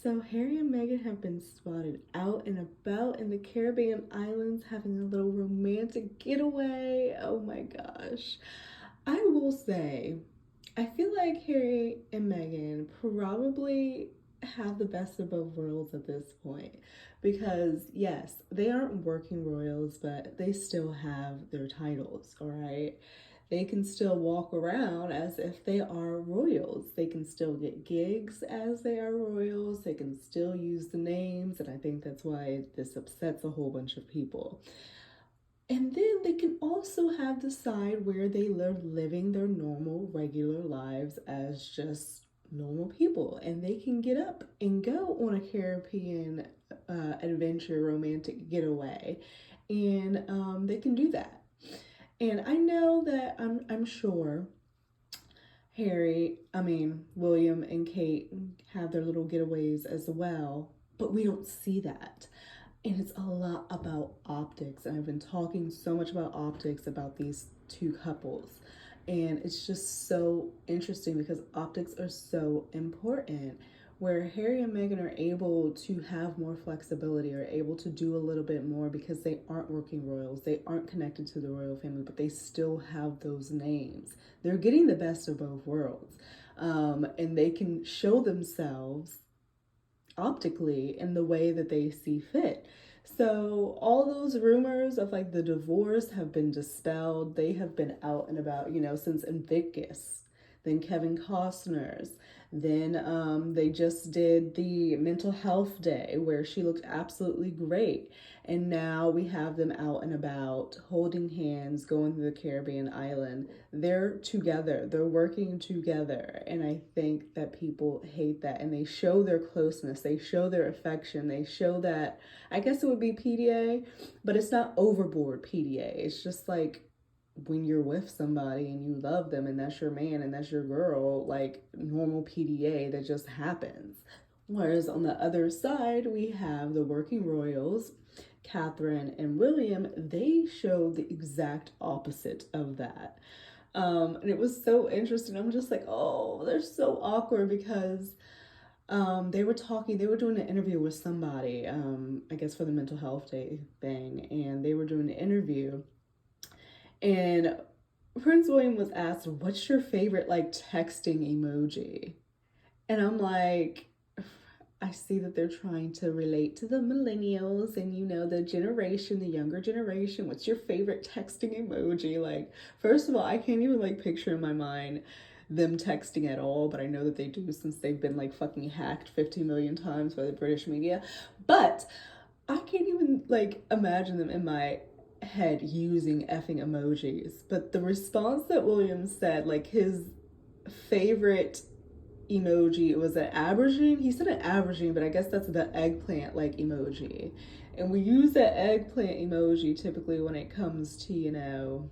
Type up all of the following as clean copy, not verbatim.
So Harry and Meghan have been spotted out and about in the Caribbean islands having a little romantic getaway. Oh my gosh. I will say, I feel like Harry and Meghan probably have the best of both worlds at this point because yes, they aren't working royals, but they still have their titles, all right? They can still walk around as if they are royals. They can still get gigs as they are royals. They can still use the names, and I think that's why this upsets a whole bunch of people. And then they can also have the side where they live living their normal, regular lives as just normal people, and they can get up and go on a Caribbean adventure, romantic getaway, and they can do that. And I know that I'm sure William and Kate have their little getaways as well, but we don't see that. And it's a lot about optics. And I've been talking so much about optics about these two couples. And it's just so interesting because optics are so important. Where Harry and Meghan are able to have more flexibility, are able to do a little bit more because they aren't working royals, they aren't connected to the royal family, but they still have those names. They're getting the best of both worlds. And they can show themselves optically in the way that they see fit. So all those rumors of like the divorce have been dispelled. They have been out and about, since Invictus, then Kevin Costner's. Then they just did the mental health day where she looked absolutely great. And now we have them out and about, holding hands, going to the Caribbean island. They're together, they're working together. And I think that people hate that. And they show their closeness, they show their affection, they show that, I guess it would be PDA, but it's not overboard PDA. It's just like when you're with somebody and you love them and that's your man and that's your girl, like normal PDA that just happens. Whereas on the other side, we have the working royals, Catherine and William. They show the exact opposite of that. And it was so interesting. I'm just like, oh, they're so awkward because they were doing an interview with somebody, I guess for the mental health day thing, and they were doing an interview and Prince William was asked, "What's your favorite like texting emoji?" And I'm like, I see that they're trying to relate to the millennials and the generation, the younger generation. What's your favorite texting emoji? Like, first of all, I can't even like picture in my mind them texting at all, but I know that they do since they've been like fucking hacked 50 million times by the British media. But I can't even like imagine them in my head using effing emojis. But the response that William said, like his favorite emoji, was an aubergine. He said an aubergine, but I guess that's the eggplant like emoji. And we use that eggplant emoji typically when it comes to,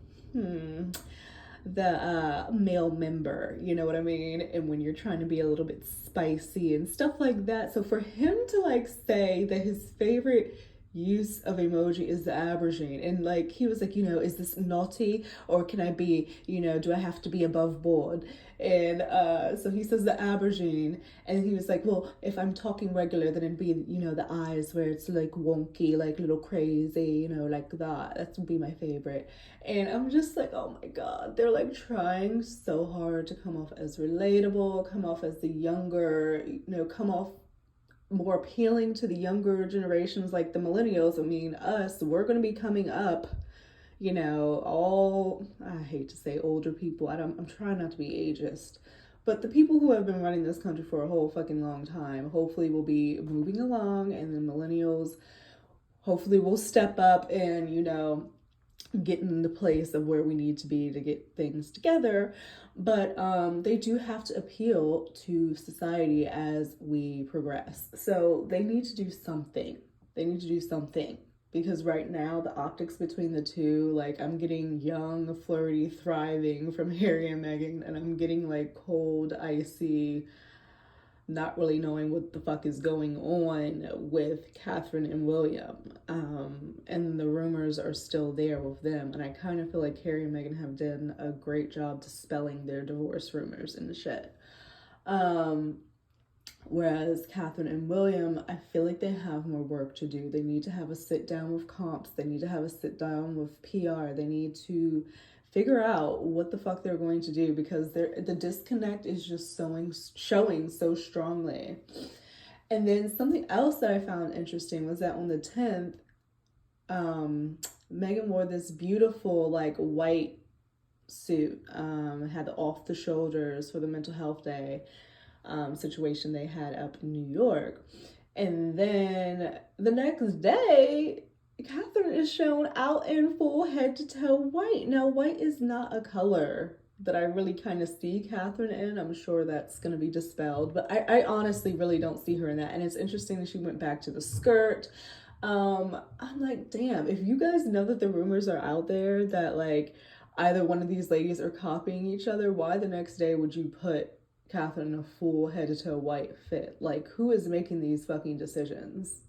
the male member, you know what I mean? And when you're trying to be a little bit spicy and stuff like that. So for him to like say that his favorite use of emoji is the aubergine, and like he was like, is this naughty or can I be, do I have to be above board? And so he says the aubergine, and he was like, well, if I'm talking regular, then it'd be, the eyes where it's like wonky, like little crazy, like that would be my favorite. And I'm just like, oh my god, they're like trying so hard to come off as relatable, come off as the younger, come off more appealing to the younger generations, like the millennials. I mean, us, we're going to be coming up, all, I hate to say older people. I'm trying not to be ageist. But the people who have been running this country for a whole fucking long time, hopefully will be moving along, and the millennials hopefully will step up and, get in the place of where we need to be to get things together. But they do have to appeal to society as we progress. So they need to do something. They need to do something. Because right now, the optics between the two, like I'm getting young, flirty, thriving from Harry and Meghan, and I'm getting like cold, icy, not really knowing what the fuck is going on with Catherine and William. And the rumors are still there with them. And I kind of feel like Harry and Meghan have done a great job dispelling their divorce rumors and shit. Um, Whereas Catherine and William, I feel like they have more work to do. They need to have a sit down with comps. They need to have a sit down with PR. They need to figure out what the fuck they're going to do, because the disconnect is just showing so strongly. And then something else that I found interesting was that on the 10th, Meghan wore this beautiful like white suit, had the off the shoulders for the mental health day situation they had up in New York. And then the next day, Catherine is shown out in full head to toe white. Now, white is not a color that I really kind of see Catherine in. I'm sure that's going to be dispelled, but I honestly really don't see her in that. And it's interesting that she went back to the skirt. I'm like, damn, if you guys know that the rumors are out there that like either one of these ladies are copying each other, why the next day would you put Catherine in a full head to toe white fit? Like, who is making these fucking decisions?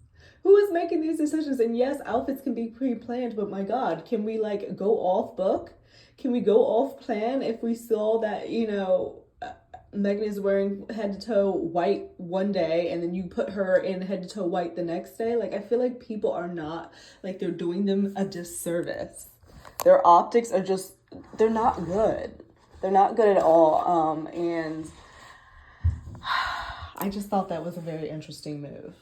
Who is making these decisions? And yes, outfits can be pre-planned, but my God, can we like go off book? Can we go off plan if we saw that, you know, Meghan is wearing head to toe white one day and then you put her in head to toe white the next day? Like, I feel like people are not, like, they're doing them a disservice. Their optics are just, they're not good. They're not good at all. And I just thought that was a very interesting move.